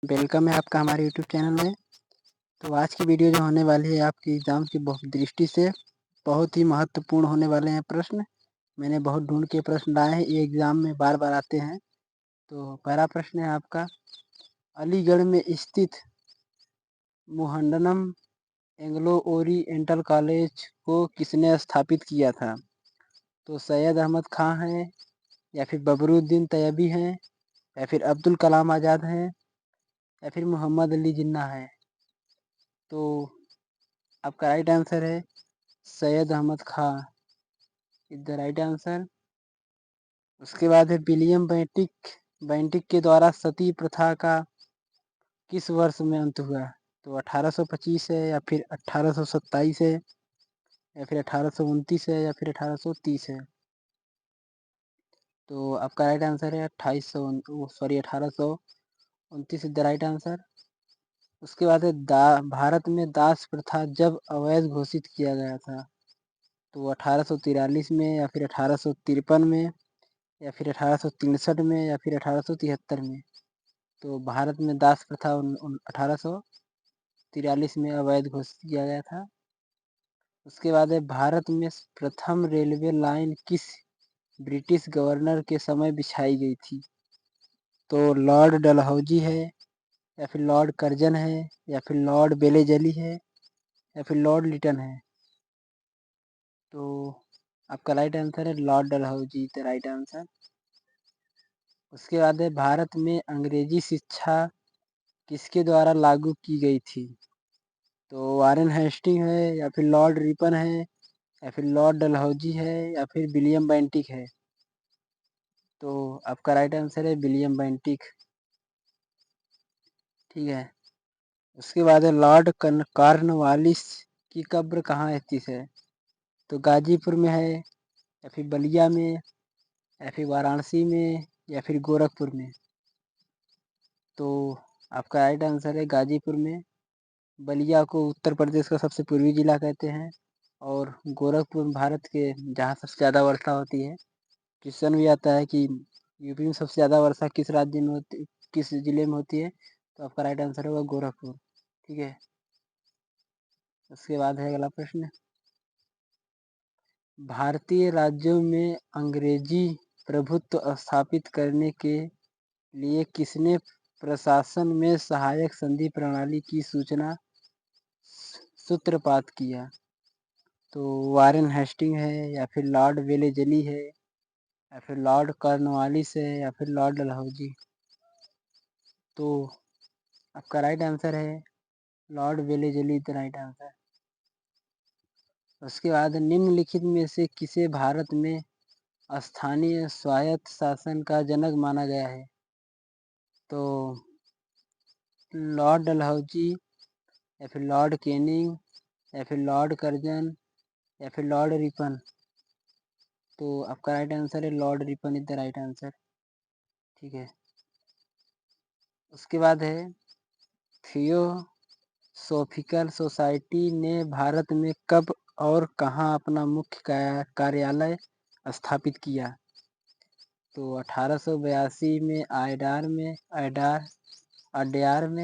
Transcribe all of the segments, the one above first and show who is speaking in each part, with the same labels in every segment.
Speaker 1: Welcome है आपका हमारे यूट्यूब चैनल में। तो आज की वीडियो जो होने वाली है आपकी एग्ज़ाम की दृष्टि से बहुत ही महत्वपूर्ण होने वाले हैं प्रश्न। मैंने बहुत ढूंढ के प्रश्न लाए हैं, ये एग्ज़ाम में बार बार आते हैं। तो पहला प्रश्न है आपका, अलीगढ़ में स्थित मोहंडनम एंग्लो ओरिएंटल कॉलेज को किसने स्थापित किया था? तो सैयद अहमद खां हैं, या फिर बबरुद्दीन तैयबी हैं, या फिर अब्दुल कलाम आज़ाद हैं, या फिर मोहम्मद अली जिन्ना है। तो आपका राइट आंसर है सैयद अहमद खां इज द राइट आंसर। उसके बाद है विलियम बेंटिक के द्वारा सती प्रथा का किस वर्ष में अंत हुआ? तो 1825 है, या फिर 1827 है, या फिर 1829 है, या फिर 1830 है। तो आपका राइट आंसर है 1829 इज द राइट आंसर। उसके बाद है भारत में दास प्रथा जब अवैध घोषित किया गया था? तो 1843 में, या फिर 1853 में, या फिर 1863 में, या फिर 1873 में। तो भारत में दास प्रथा 1843 में अवैध घोषित किया गया था। उसके बाद है भारत में प्रथम रेलवे लाइन किस ब्रिटिश गवर्नर के समय बिछाई गई थी? तो लॉर्ड डलहौजी है, या फिर लॉर्ड कर्जन है, या फिर लॉर्ड बेलेजली है, या फिर लॉर्ड लिटन है। तो आपका राइट आंसर है Lord Dalhousie the right answer. उसके बाद है भारत में अंग्रेजी शिक्षा किसके द्वारा लागू की गई थी? तो वारेन हेस्टिंग है, या फिर लॉर्ड रिपन है, या फिर लॉर्ड डलहौजी है, या फिर विलियम बेंटिक है। तो आपका राइट आंसर है विलियम बेंटिक। ठीक है। उसके बाद है लॉर्ड कॉर्नवालिस की कब्र कहाँ स्थित है? तो गाजीपुर में है, या फिर बलिया में, या फिर वाराणसी में, या फिर गोरखपुर में। तो आपका राइट आंसर है गाजीपुर में। बलिया को उत्तर प्रदेश का सबसे पूर्वी जिला कहते हैं, और गोरखपुर भारत के जहाँ सबसे ज़्यादा वर्षा होती है। क्वेश्चन भी आता है कि यूपी में सबसे ज़्यादा वर्षा किस राज्य में होती, किस जिले में होती है? तो आपका राइट आंसर होगा गोरखपुर। ठीक है। उसके बाद है अगला प्रश्न, भारतीय राज्यों में अंग्रेजी प्रभुत्व स्थापित करने के लिए किसने प्रशासन में सहायक संधि प्रणाली की सूत्रपात किया? तो वारेन हेस्टिंग है, या फिर लॉर्ड वेलेजली है, या फिर लॉर्ड कॉर्नवालिस है, या फिर लॉर्ड डलहौजी। तो आपका राइट आंसर है Lord Wellesley the right answer. उसके बाद निम्नलिखित में से किसे भारत में स्थानीय स्वायत्त शासन का जनक माना गया है? तो लॉर्ड डलहौजी, या फिर लॉर्ड कैनिंग, या फिर लॉर्ड कर्जन, या फिर लॉर्ड रिपन। तो आपका राइट आंसर है Lord Ripon is the right answer. ठीक है। उसके बाद है थियोसॉफिकल सोसाइटी ने भारत में कब और कहाँ अपना मुख्य कार्यालय स्थापित किया? तो 1882 में अड्यार में,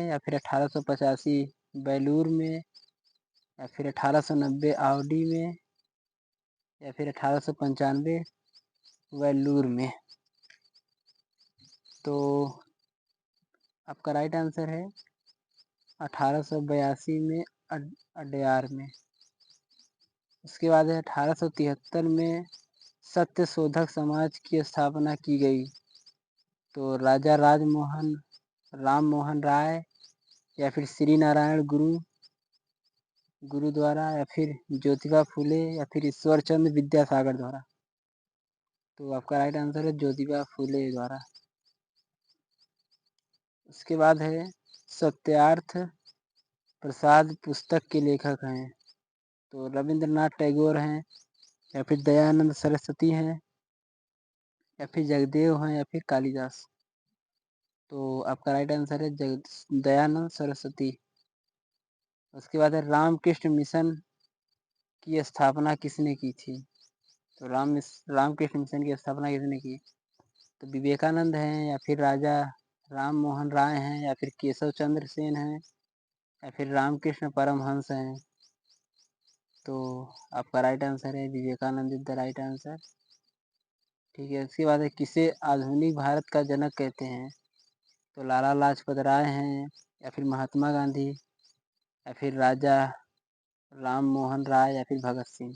Speaker 1: या फिर 1885 बेलूर में, या फिर 1890 आवडी में, या फिर 1895 वेल्लूर में। तो आपका राइट आंसर है 1882 में अड्यार में। उसके बाद है 1873 में सत्य शोधक समाज की स्थापना की गई। तो राजा राम मोहन राय, या फिर श्री नारायण गुरु द्वारा, या फिर ज्योतिबा फूले, या फिर ईश्वर चंद्र विद्यासागर द्वारा। तो आपका राइट आंसर है ज्योतिबा फूले द्वारा। उसके बाद है सत्यार्थ प्रसाद पुस्तक के लेखक हैं? तो रविंद्रनाथ टैगोर हैं, या फिर दयानंद सरस्वती हैं, या फिर जगदेव हैं, या फिर कालिदास। तो आपका राइट आंसर है दयानंद सरस्वती। उसके बाद है रामकृष्ण मिशन की स्थापना किसने की थी? तो रामकृष्ण मिशन की स्थापना किसने की? तो विवेकानंद हैं, या फिर राजा राम मोहन राय हैं या फिर केशव चंद्र सेन हैं या फिर रामकृष्ण परमहंस हैं। तो आपका राइट आंसर है Vivekananda is the right answer. ठीक है, उसके बाद है किसे आधुनिक भारत का जनक कहते हैं। तो लाला लाजपत राय हैं या फिर महात्मा गांधी या फिर राजा राम मोहन राय या फिर भगत सिंह।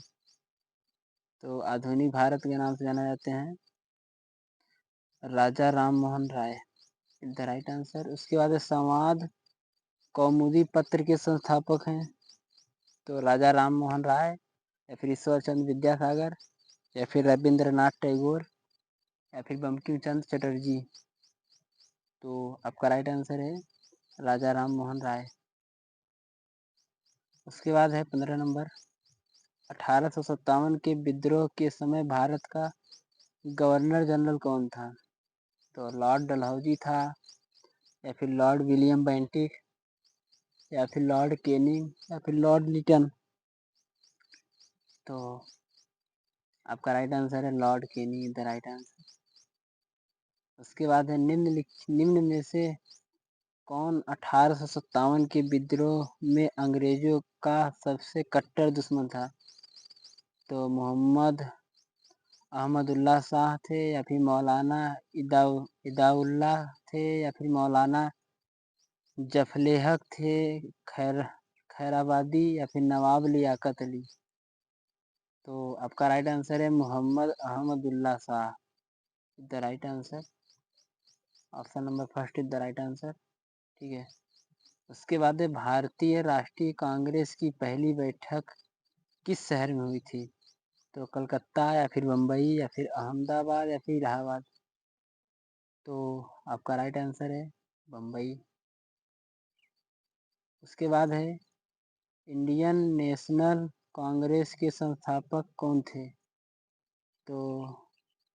Speaker 1: तो आधुनिक भारत के नाम से जाना जाते हैं राजा Ram Mohan Roy is the right answer. उसके बाद है संवाद कौमुदी पत्र के संस्थापक हैं। तो राजा राम मोहन राय या फिर ईश्वर चंद्र विद्यासागर या फिर रविंद्रनाथ टैगोर या फिर बंकिम चंद्र चटर्जी। तो आपका राइट आंसर है राजा राम मोहन राय। उसके बाद है 15 नंबर 1857 के विद्रोह के समय भारत का गवर्नर जनरल कौन था। तो लॉर्ड डलहौजी था या फिर लॉर्ड विलियम बेंटिक या फिर लॉर्ड केनिंग या फिर लॉर्ड लिटन। तो आपका राइट आंसर है Lord Canning is the right answer. उसके बाद है निम्न में से कौन 1857 के विद्रोह में अंग्रेजों का सबसे कट्टर दुश्मन था। तो मोहम्मद अहमदुल्ला शाह थे या फिर मौलाना इदाउल्लाह थे या फिर मौलाना जफलेहक थे खैराबादी या फिर नवाब लियाकत अली। तो आपका राइट आंसर है Mohammad Ahmadullah Shah is the right answer. Option number first is the right answer. ठीक है, उसके बाद है भारतीय राष्ट्रीय कांग्रेस की पहली बैठक किस शहर में हुई थी। तो कलकत्ता या फिर मुंबई या फिर अहमदाबाद या फिर इलाहाबाद। तो आपका राइट आंसर है मुंबई। उसके बाद है इंडियन नेशनल कांग्रेस के संस्थापक कौन थे। तो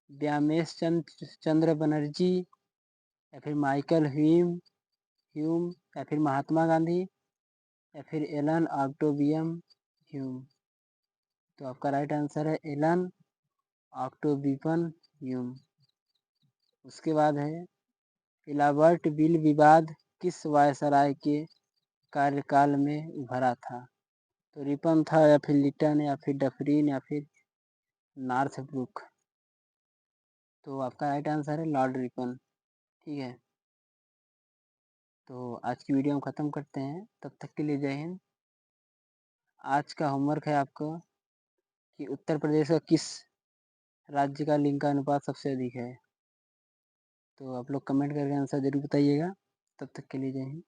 Speaker 1: व्यामेश चंद्र बनर्जी या फिर माइकल ह्यूम या फिर महात्मा गांधी या फिर एलन ऑक्टेवियन ह्यूम। तो आपका राइट आंसर है एलन ऑक्टेवियन ह्यूम। उसके बाद है इलाबर्ट बिल विवाद किस वायसराय के कार्यकाल में उभरा था। तो रिपन था या फिर लिटन या फिर डफरीन या फिर नॉर्थब्रुक। तो आपका राइट आंसर है लॉर्ड रिपन। ठीक है, तो आज की वीडियो हम ख़त्म करते हैं, तब तक के लिए जय हिंद। आज का होमवर्क है आपको कि उत्तर प्रदेश का किस राज्य का लिंगानुपात सबसे अधिक है। तो आप लोग कमेंट करके आंसर ज़रूर बताइएगा। तब तक के लिए जय हिंद।